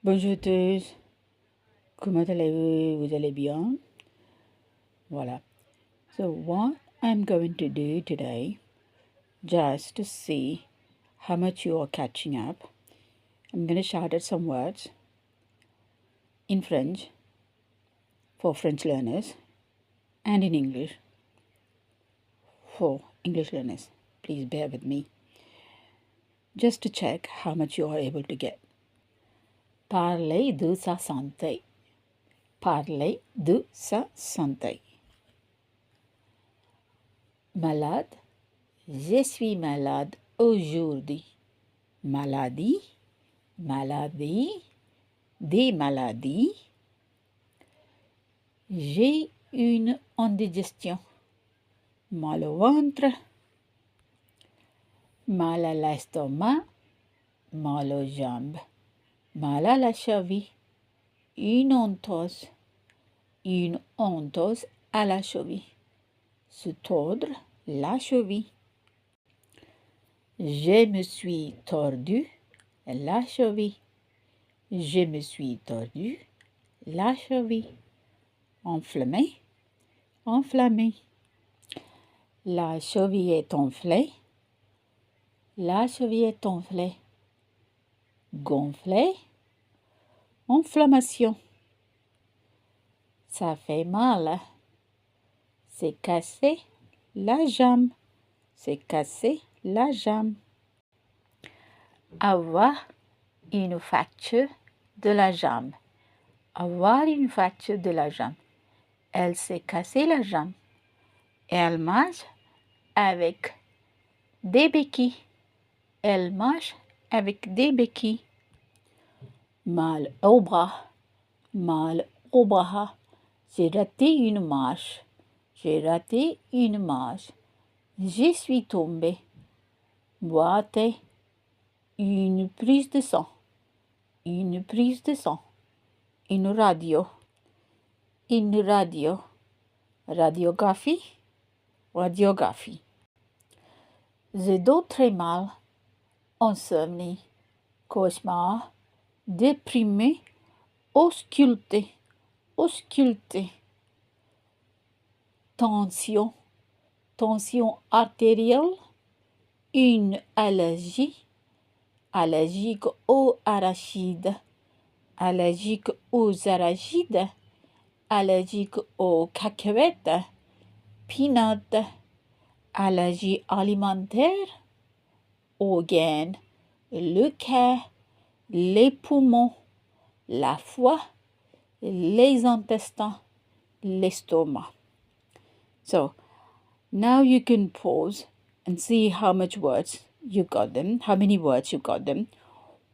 Bonjour tous, comment allez-vous? Vous allez bien? Voilà. So what I'm going to do today, just to see how much you are catching up, I'm going to shout out some words in French for French learners and in English for English learners. Please bear with me. Just to check how much you are able to get. Parler de sa santé. Parler de sa santé. Malade. Je suis malade aujourd'hui. Maladie, maladie, des maladies. J'ai une indigestion. Mal au ventre, mal à l'estomac, mal aux jambes, mal à la cheville, une entorse à la cheville. Se tordre la cheville. Je me suis tordu la cheville. Je me suis tordu la cheville. Enflammé, enflammé. La cheville est enflée. La cheville est enflée. Gonflé, inflammation. Ça fait mal. C'est cassé la jambe. C'est cassé la jambe. Avoir une fracture de la jambe. Avoir une fracture de la jambe. Elle s'est cassée la jambe. Elle marche avec des béquilles. Elle marche avec des béquilles. Mal au bras. Mal au bras. J'ai raté une marche. J'ai raté une marche. Je suis tombé. Boiter. Une prise de sang. Une prise de sang. Une radio. Une radio. Radiographie. Radiographie. J'ai d'autres mal. Insomnie. Cauchemar. Déprimé. Ausculté. Ausculté. Tension. Tension artérielle. Une allergie. Allergique aux arachides. Allergique aux arachides. Allergique aux cacahuètes. Peanuts. Allergie alimentaire. Organes. Le cœur. Les poumons. La foie. Les intestins. L'estomac. So, now you can pause and see how much words you got them, how many words you got them.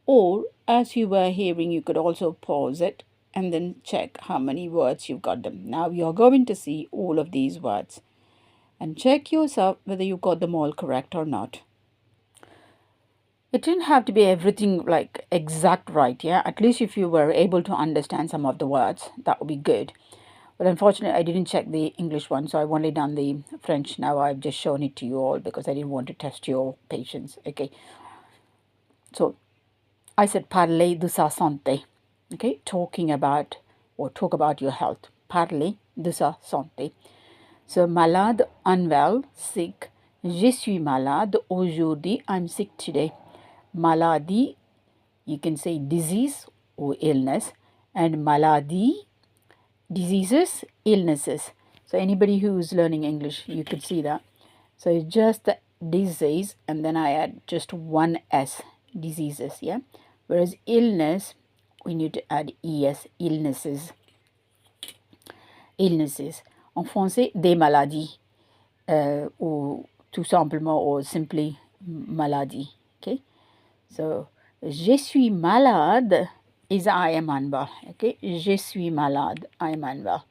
Or, as you were hearing, you could also pause it and then check how many words you've got them. Now you're going to see all of these words and check yourself whether you got them all correct or not. It didn't have to be everything like exact right, yeah? At least if you were able to understand some of the words, that would be good. But unfortunately, I didn't check the English one, so I've only done the French. Now I've just shown it to you all because I didn't want to test your patience, okay? So I said parler de sa santé, okay? Talk about your health. Parler de sa santé. So malade, unwell, sick. Je suis malade aujourd'hui. I'm sick today. Maladie, you can say disease or illness. And maladie, diseases, illnesses. So anybody who's learning English, you could see that. So it's just the disease and then I add just one S, diseases, yeah? Whereas illness, we need to add ES, illnesses. Illnesses. En français, des maladies. Ou tout simplement, or simply maladie, okay? So, je suis malade is I am unwell, okay? Je suis malade, I am unwell.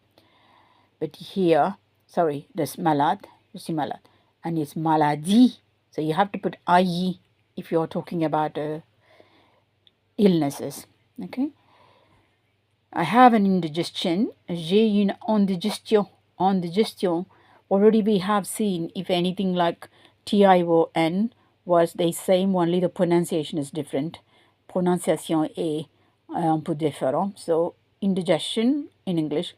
But here, sorry, this malade, je suis malade. And it's maladie. So you have to put IE if you're talking about illnesses, okay? I have an indigestion. J'ai une indigestion. Indigestion. Already we have seen if anything like TION was the same, only the pronunciation is different. Prononciation est un peu différent. So, indigestion in English,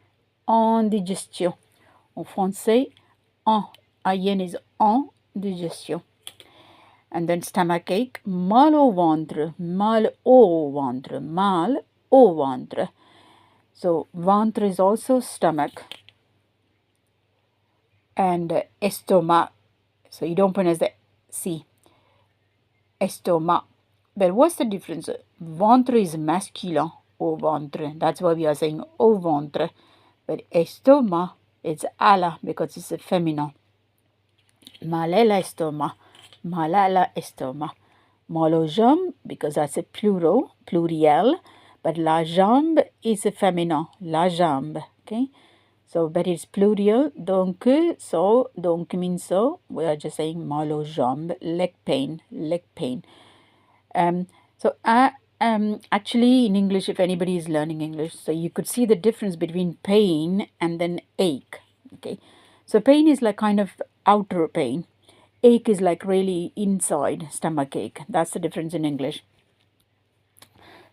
indigestion. En français, en. IN is en digestion. And then stomach ache, mal au ventre, mal au ventre, mal au ventre. So, ventre is also stomach. And estomac. So, you don't pronounce the C. Estomac. But what's the difference? Ventre is masculine, au ventre. That's why we are saying au ventre. But estomac, it's ala because it's a feminine. Malela estomac, malala estomac. Mal aux jambes because that's a pluriel. But la jambe is a feminine, la jambe. Okay. So, but it's plural. Donc means so. We are just saying mal aux jambes, leg pain, leg pain. So actually in English, if anybody is learning English, so you could see the difference between pain and then ache. Okay, so pain is like kind of outer pain. Ache is like really inside, stomach ache. That's the difference in English.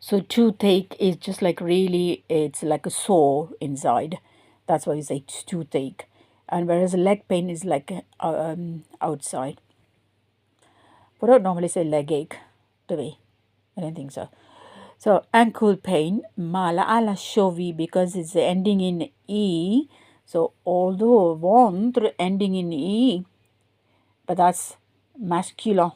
So toothache is just like really, it's like a sore inside. That's why you say toothache. And whereas leg pain is like outside. We don't normally say leg ache, do we? I don't think so. So ankle pain, mala alla cheville because it's ending in E. So although ventre ending in E, but that's masculine.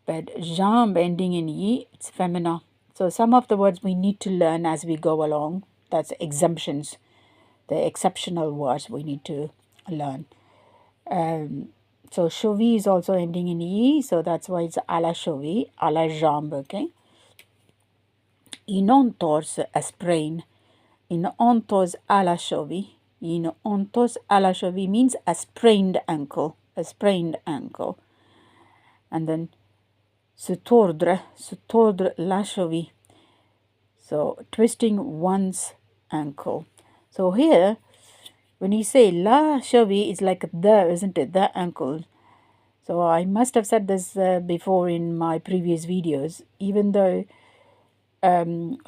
But jambe ending in E, it's feminine. So some of the words we need to learn as we go along. That's exemptions, the exceptional words we need to learn. So cheville is also ending in E, so that's why it's à la cheville, à la jambe, okay? Une entorse, a sprain. Une entorse à la cheville. Une entorse à la cheville means a sprained ankle, a sprained ankle. And then se tordre la cheville. So twisting one's ankle. So here, when you say la cheville, it's like the, isn't it? The ankle. So I must have said this before in my previous videos. Even though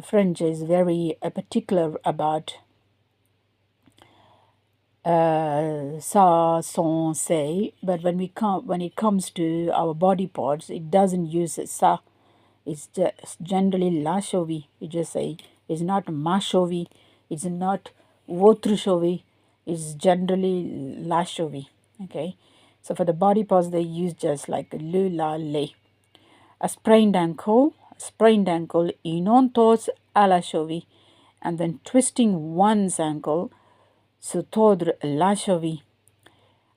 French is very particular about ça, son, say, but when it comes to our body parts, it doesn't use ça. It's just generally la cheville. You just say it's not ma cheville. It's not votre cheville. It's generally la cheville. Okay. So for the body parts, they use just like le, la, le. A sprained ankle, une entorse à la cheville, and then twisting one's ankle, se tordre la cheville.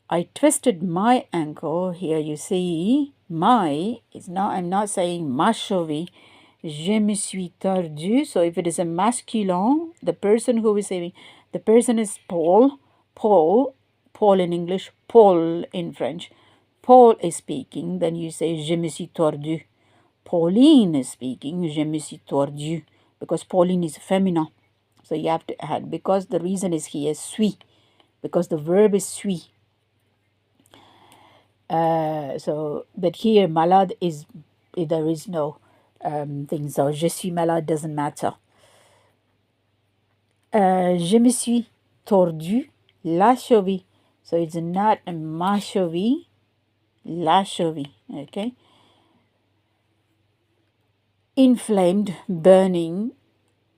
I twisted my ankle. Here you see my, I'm not saying ma cheville. Je me suis tordu. So if it is a masculine, the person who is saying, the person is Paul in English, Paul in French. Paul is speaking, then you say je me suis tordu. Pauline is speaking, je me suis tordu, because Pauline is feminine. So you have to add, because the reason is here, suis, because the verb is suis. So, but here, malade is, there is no thing, so je suis malade doesn't matter. Je me suis tordu la cheville. So it's not ma cheville, la cheville, okay? Inflamed, burning,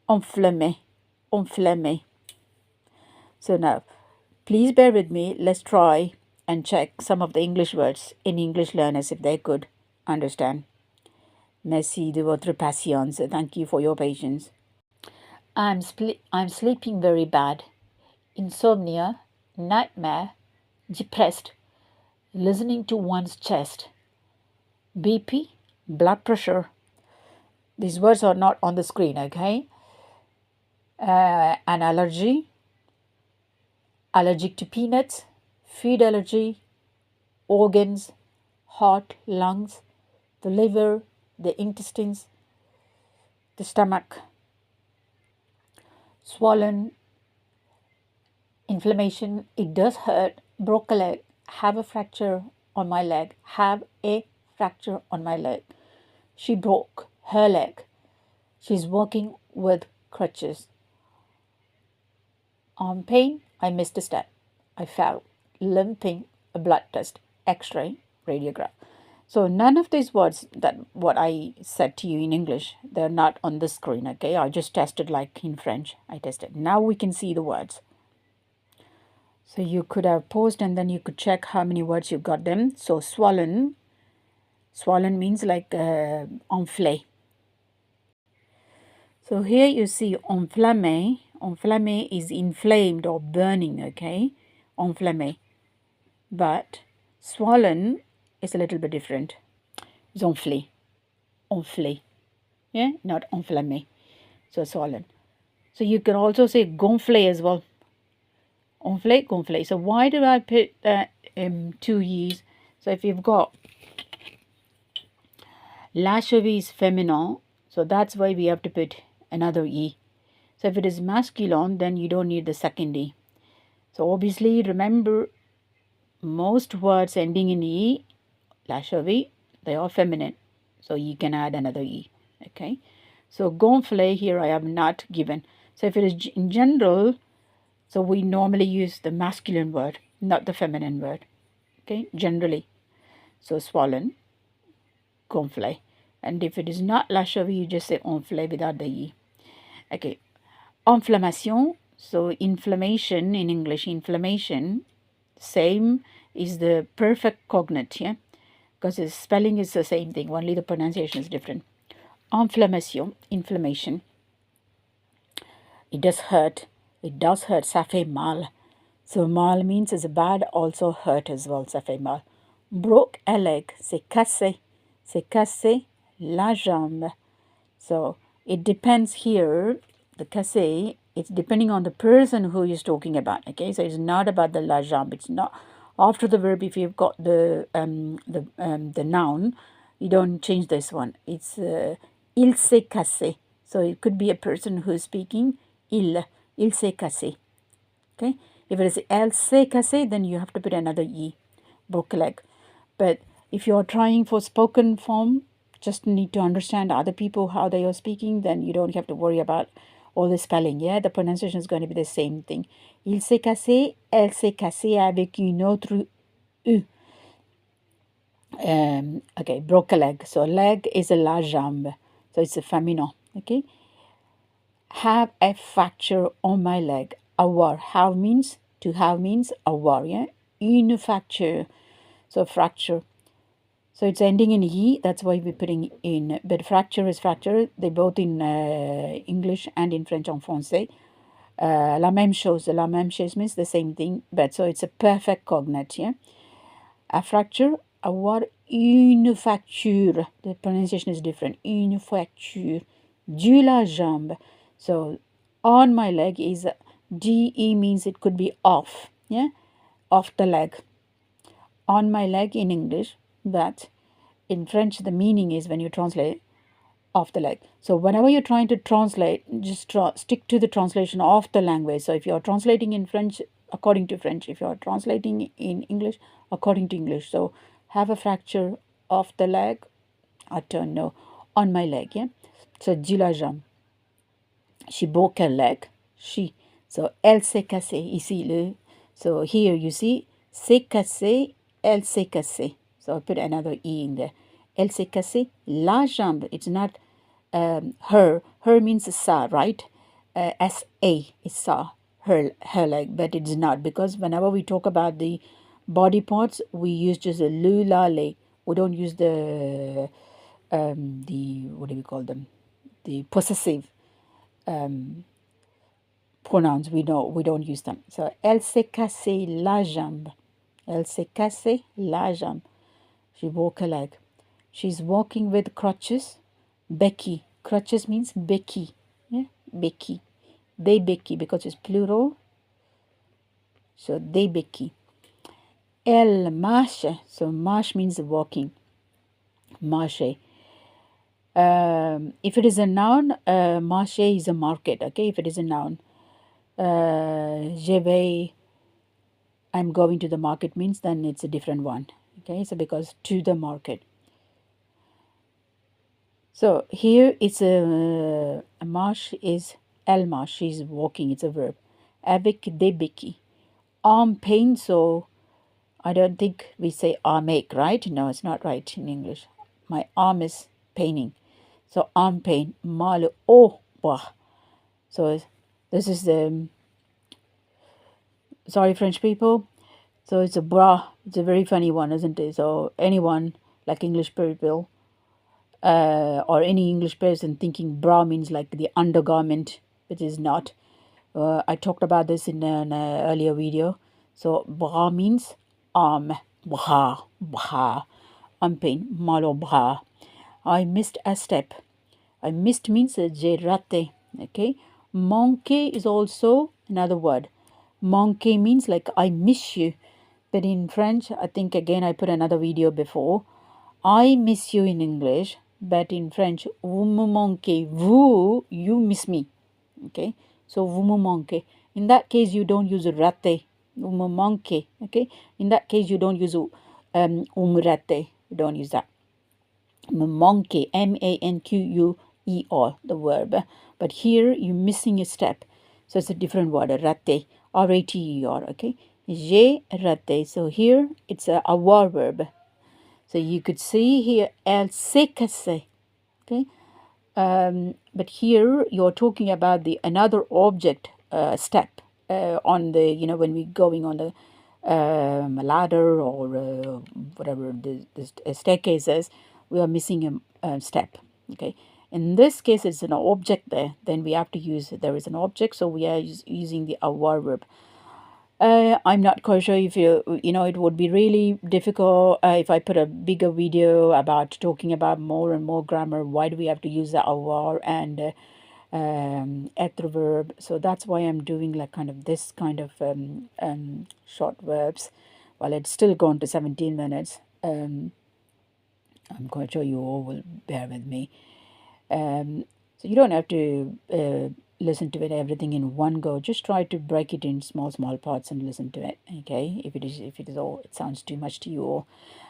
enflammé. So now, please bear with me. Let's try and check some of the English words in English learners if they could understand. Merci de votre patience. Thank you for your patience. I'm sleeping very bad. Insomnia, nightmare, depressed, listening to one's chest. BP, blood pressure. These words are not on the screen, okay? An allergy, allergic to peanuts, food allergy, organs, heart, lungs, the liver, the intestines, the stomach, swollen, inflammation, it does hurt, broke a leg, have a fracture on my leg, have a fracture on my leg. She broke her leg. She's walking with crutches. Arm pain, I missed a step. I fell. Limping, a blood test. X-ray, radiograph. So none of these words that what I said to you in English, they're not on the screen, okay? I just tested like in French. I tested. Now we can see the words. So you could have paused and then you could check how many words you got them. So swollen. Swollen means like enflé. So here you see enflammé. Enflammé is inflamed or burning, okay? Enflammé. But swollen is a little bit different. It's enflé. Enflé. Yeah, not enflammé. So swollen. So you can also say gonflé as well. Enflé, gonflé. So why do I put two E's? So if you've got la cheville is feminine, so that's why we have to put another E. So if it is masculine, then you don't need the second E. So obviously, remember, most words ending in E, la cheville, they are feminine. So you can add another E. Okay. So gonflé here I have not given. So if it is in general, so we normally use the masculine word, not the feminine word. Okay, generally. So swollen, gonflé. And if it is not la cheville, you just say enflé without the E. Okay. Inflammation. So inflammation in English, inflammation, same is the perfect cognate, yeah? Because the spelling is the same thing, only the pronunciation is different. Inflammation, inflammation. It does hurt. It does hurt. Ça fait mal. So mal means it's bad, also hurt as well. Ça fait mal. Broke a leg. C'est cassé. C'est cassé la jambe. So it depends here. The cassé, it's depending on the person who is talking about. Okay, so it's not about the la jambe. It's not after the verb. If you've got the noun, you don't change this one. It's il s'est cassé. So it could be a person who's speaking. Il s'est cassé. Okay, if it is elle s'est cassé, then you have to put another e, broke leg. But if you're trying for spoken form, just need to understand other people how they are speaking, then you don't have to worry about all the spelling. Yeah, the pronunciation is going to be the same thing. Il s'est cassé, elle s'est cassée avec une autre u. Okay, broke a leg. So leg is a la jambe. So it's a féminin. Okay. Have a fracture on my leg. Avoir. Have means to have means avoir. Yeah. Une fracture. So fracture. So it's ending in E, that's why we're putting in. But fracture is fracture. They both in English and in French en français. La même chose. La même chose means the same thing. But so it's a perfect cognate. Yeah? A fracture, avoir une fracture. The pronunciation is different. Une fracture. Du la jambe. So on my leg is DE means it could be off. Yeah? Off the leg. On my leg in English, but in French the meaning is when you translate off the leg. So whenever you're trying to translate, just stick to the translation of the language. So if you're translating in French, according to French. If you're translating in English, according to English. So have a fracture of the leg, I don't know, on my leg, yeah. So du la jambe. She broke her leg. She. So elle s'est cassée. Ici le. So here you see, s'est cassée, elle s'est cassée. So I put another E in there. Elle s'est cassée la jambe. It's not her. Her means sa, right? S-A is sa. Her leg. But it's not. Because whenever we talk about the body parts, we use just a lu, la, le. We don't use the, what do we call them? The possessive pronouns. We don't use them. So, elle s'est cassée la jambe. Elle s'est cassée la jambe. She broke a leg. She's walking with crutches. Becky. Crutches means Becky. Yeah? Becky. They Becky because it's plural. So they Becky. Elle marche. So marche means walking. Marche. If it is a noun, marche is a market. Okay, if it is a noun. Je vais, I'm going to the market means then it's a different one. Okay, so because to the market. So here it's a marche is elle marche. She's walking. It's a verb. Avec des béquilles. Arm pain. So I don't think we say arm ache, right? No, it's not right in English. My arm is paining. So arm pain. Mal au bras. So this is the sorry French people. So it's a bra. It's a very funny one, isn't it? So anyone like English people or any English person thinking bra means like the undergarment, which is not. I talked about this in an earlier video. So bras means arm, bras, arm pain, mal au bras. I missed a step. I missed means j'ai raté. Okay. Manquer is also another word. Manquer means like I miss you. But in French, I think again I put another video before. I miss you in English, but in French, vous me manquez. Vous, you miss me. Okay, so vous me manquez. In that case, you don't use raté. Vous me manquez. Okay, in that case, you don't use vous me ratez. You don't use that. Me manquer, manquer, the verb. But here, you're missing a step. So it's a different word, raté, R-A-T-E-R, okay? J'ai raté. So here, it's a avoir verb. So you could see here, elle s'est cassée. Okay, but here you're talking about the another object step on the when we're going on the ladder or whatever the staircase is, we are missing a step. Okay, in this case it's an object there. Then we have to use there is an object, so we are using the avoir verb. I'm not quite sure if it would be really difficult if I put a bigger video about talking about more and more grammar. Why do we have to use the avoir and être verb? So that's why I'm doing like kind of this kind of short verbs. While it's still gone to 17 minutes. I'm quite sure you all will bear with me. So you don't have to listen to it everything in one go. Just try to break it in small parts and listen to it. Okay, if it is all it sounds too much to you all.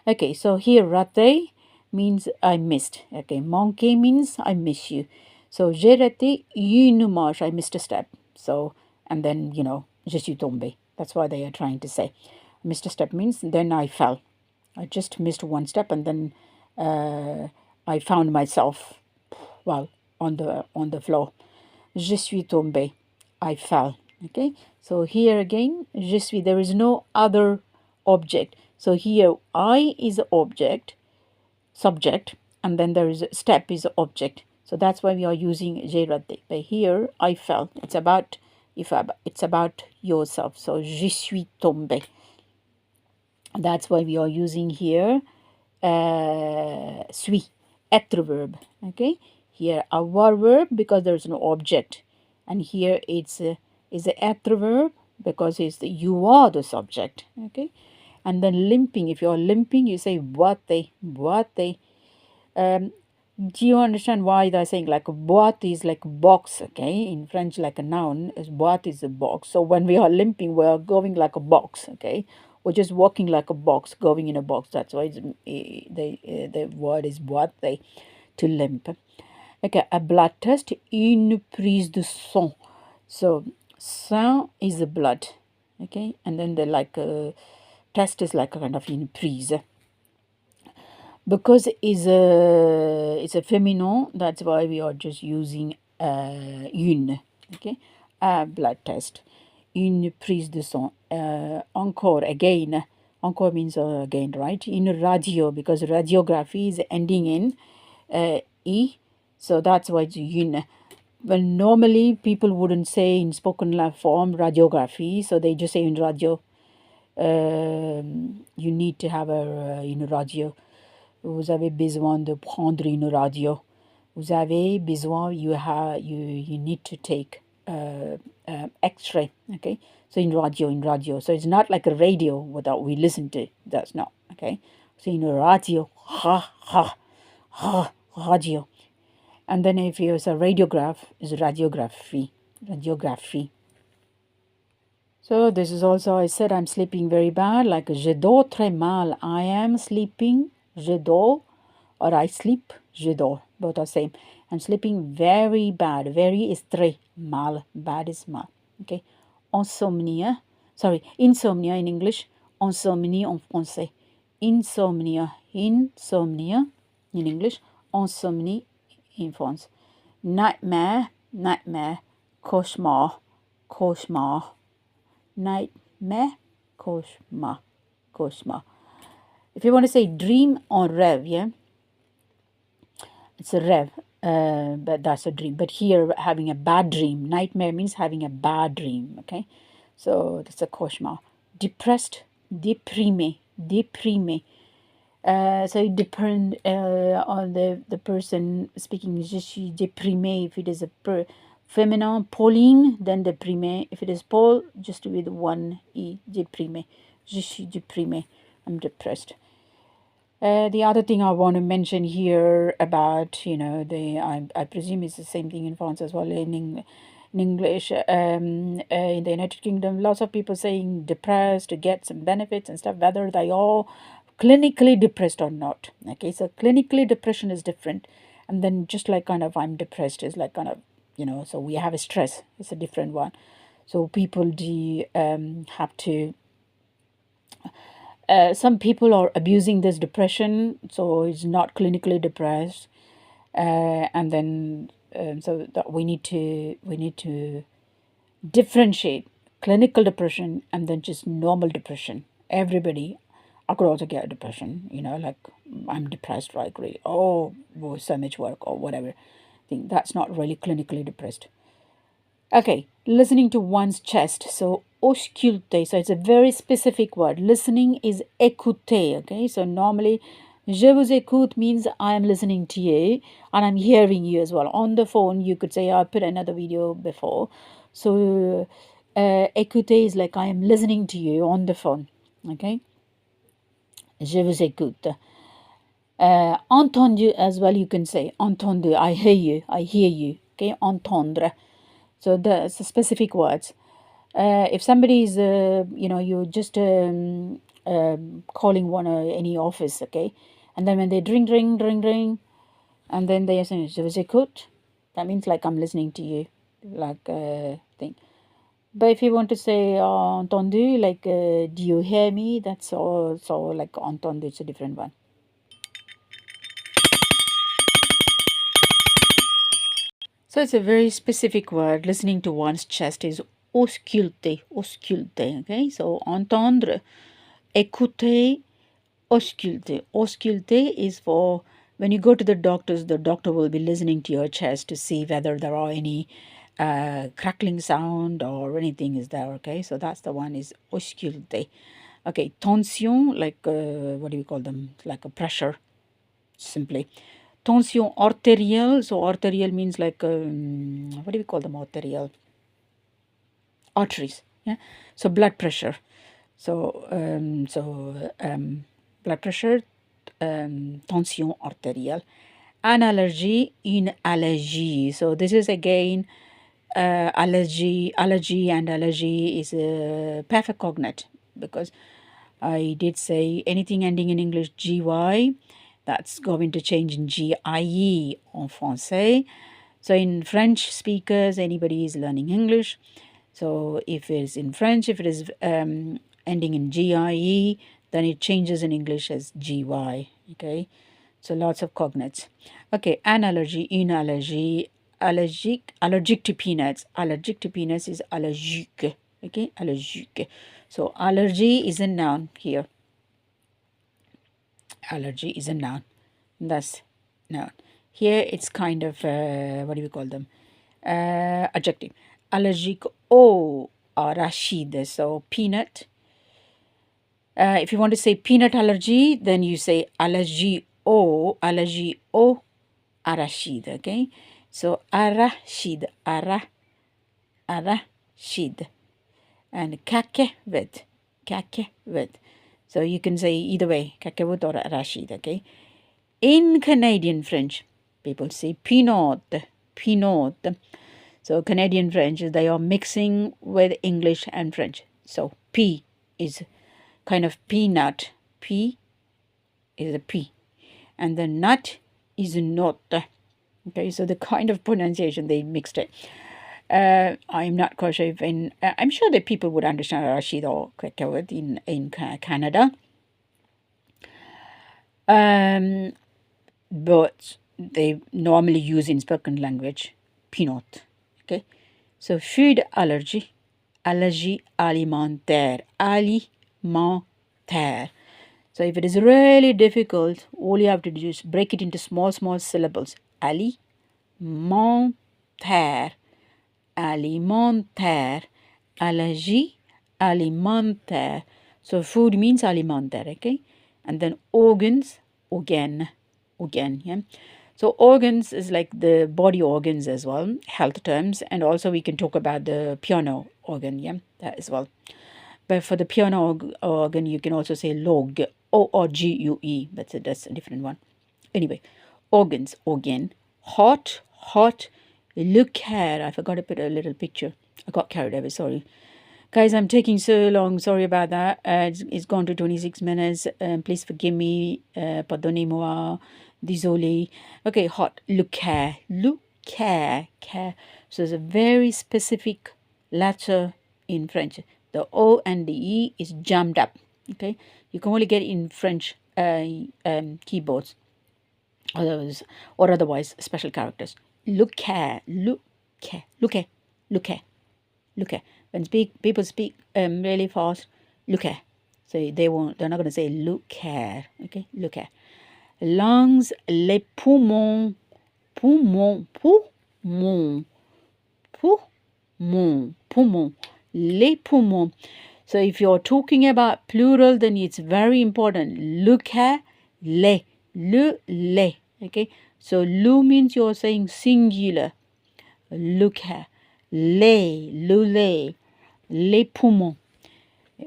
Okay, so here raté means I missed. Okay, manquer means I miss you. So j'ai raté une marche. I missed a step. So and then je suis tombé. That's why they are trying to say. Missed a step means then I fell. I just missed one step and then I found myself on the floor. Je suis tombé. I fell. Okay. So here again, je suis. There is no other object. So here I is object, subject, and then there is a step is object. So that's why we are using j'ai raté. But here I fell. It's about it's about yourself. So je suis tombé. That's why we are using here suis, être verb. Okay, here avoir verb because there's no object, and here it's is the être verb because you are the subject. Okay, and then limping. If you're limping, you say boite. Do you understand why they're saying like boîte is like box? Okay, in French, like a noun is boîte is a box. So when we are limping, we are going like a box. Okay, we're just walking like a box, going in a box. That's why the word is boîte, to limp. Okay, a blood test, une prise de sang. So sang is the blood. Okay, and then the test is like a kind of une prise. Because it's a feminine, that's why we are just using une. Okay, a blood test, une prise de sang. Encore, again. Encore means again, right? In radio, because radiography is ending in e, so that's why it's une. Well, normally people wouldn't say in spoken form radiography, so they just say in radio. You need to have une radio. Vous avez besoin de prendre une radio. Vous avez besoin, you need to take X-ray. Okay, so in radio. So it's not like a radio without we listen to. That's not okay. So in radio, radio. And then if you use a radiograph, is radiography. So this is also, I said I'm sleeping very bad, like je dors très mal. I am sleeping, je dors or I sleep, je dors. Both are same. I'm sleeping very bad. Very is très mal. Bad is mal. Okay. Insomnia. Sorry, insomnia in English. Insomnie en français. Insomnia. Insomnia in English. Insomnie in France. Nightmare. Nightmare. Cauchemar. Cauchemar. Nightmare. Cauchemar. Cauchemar. If you want to say dream or rêve, yeah, it's a rêve, but that's a dream. But here, having a bad dream, nightmare means having a bad dream, okay? So that's a cauchemar. Depressed, déprimé, déprimé. So it depends on the person speaking. Je suis déprimé. If it is a feminine, Pauline, then déprimé. If it is Paul, just with one E, déprimé. Je suis déprimé. I'm depressed. The other thing I want to mention here about, I presume it's the same thing in France as well, in English. In the United Kingdom, lots of people saying depressed to get some benefits and stuff, whether they are clinically depressed or not. Okay, so clinically depression is different. And then just like kind of I'm depressed is like kind of, so we have a stress. It's a different one. So people have to some people are abusing this depression, so it's not clinically depressed, and then so that we need to differentiate clinical depression and then just normal depression. Everybody, I could also get depression, like I'm depressed, right? Really, oh, so much work or whatever. I think that's not really clinically depressed. Okay, listening to one's chest. So, ausculte. So, it's a very specific word. Listening is écouter. Okay, so normally, je vous écoute means I am listening to you and I'm hearing you as well. On the phone, you could say, I put another video before. So, écouter is like I am listening to you on the phone. Okay, je vous écoute. Entendu as well, you can say. Entendu, I hear you. I hear you. Okay, entendre. So that's specific words. If somebody is, you're just calling any office, okay, and then when they ring, and then they are saying, je vous écoute, that means like I'm listening to you, like thing. But if you want to say entendu, like do you hear me, that's also like entendu, it's a different one. So it's a very specific word. Listening to one's chest is ausculte, ausculte. Okay, so entendre, écouter, ausculte. Ausculte is for when you go to the doctor will be listening to your chest to see whether there are any crackling sound or anything is there. Okay, so that's the one is ausculte. Okay, tension, like what do we call them? Like a pressure, simply. Tension arterielle. So arterielle means like what do we call them? Arterielle arteries. Yeah. So blood pressure. So blood pressure. Tension arterielle. An allergy, une allergie. So this is again allergy and allergy is a perfect cognate because I did say anything ending in English GY, that's going to change in GIE en français. So in French speakers, anybody is learning English. So if it's in French, if it is ending in GIE, then it changes in English as GY, okay? So lots of cognates. Okay, an allergy, une allergie, allergic to peanuts. Allergic to peanuts is allergique, okay? Allergique. So allergy is a noun here. Allergy is a noun. That's noun. Here it's kind of, what do we call them? Adjective. Allergique au arachide. So peanut. If you want to say peanut allergy, then you say allergie au arachide. Okay. So arachide, arachide, and cacahuète, cacahuète. So you can say either way, cacahuète or arachide. Okay. In Canadian French, people say peanut, peanut. So Canadian French, they are mixing with English and French. So P is kind of peanut. P is a P. and the nut is not. Okay, so the kind of pronunciation they mixed it. I'm not quite sure if I'm sure that people would understand Rashid or Kwekawat in Canada. But they normally use in spoken language peanut. Okay, so food allergy, allergie alimentaire, alimentaire. So if it is really difficult, all you have to do is break it into small syllables. Alimentaire, alimentaire, allergie alimentaire. So food means alimentaire, okay? And then organs, organ, yeah. So organs is like the body organs as well, health terms, and also we can talk about the piano organ, yeah, that as well. But for the piano organ, you can also say log, O-R-G-U-E, that's a different one. Anyway, organs, organ, hot, look here. I forgot to put a little picture. I got carried away, sorry. Guys, I'm taking so long. Sorry about that. It's gone to 26 minutes. Please forgive me. Pardonnez-moi. Désolé. Okay, hot. Look here. Care. So it's a very specific letter in French. The O and the E is jammed up. Okay, you can only get it in French keyboards. Or otherwise special characters. Look here. When people speak really fast, look here. So they're not going to say look here. Okay, look here. Lungs, les poumons, les poumons. So if you're talking about plural, then it's very important. Look here, les, les. Okay, so lu means you're saying singular. Look here, les poumons.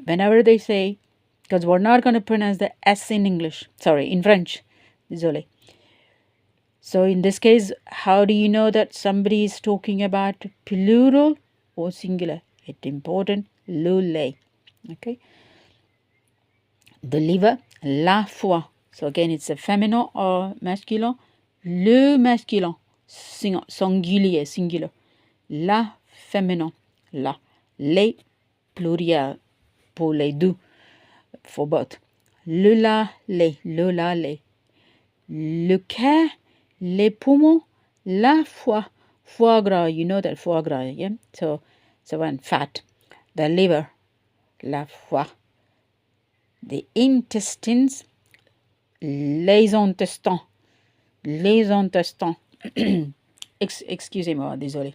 Whenever they say, because we're not going to pronounce the S in French. Désolé. So in this case, how do you know that somebody is talking about plural or singular? It's important, le. Okay. The liver, la foie. So again, it's a feminine or masculin. Le masculin, singulier. La féminin, la. Les pluriel, pour les deux, for both. Le les. Le cœur, les poumons, la foie gras. You know that foie gras, yeah? So when fat, the liver, la foie, the intestines, les intestins. Excusez-moi, désolé.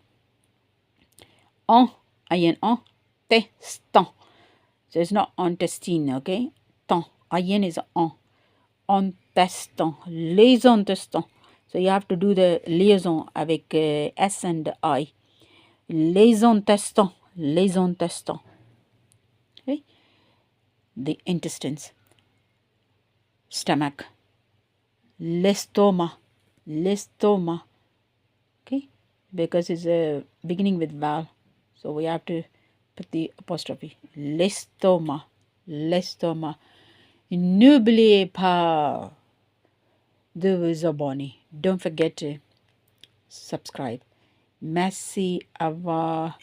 Testin. So it's not intestine, okay? Ayen is intestin. Les intestins. So you have to do the liaison avec S and I. Les intestins. Okay? The intestines. Stomach. L'estomac. Okay? Because it's beginning with vowel. So we have to put the apostrophe. L'estomac. N'oubliez pas de vous abonner. Don't forget to subscribe. Merci. Au revoir.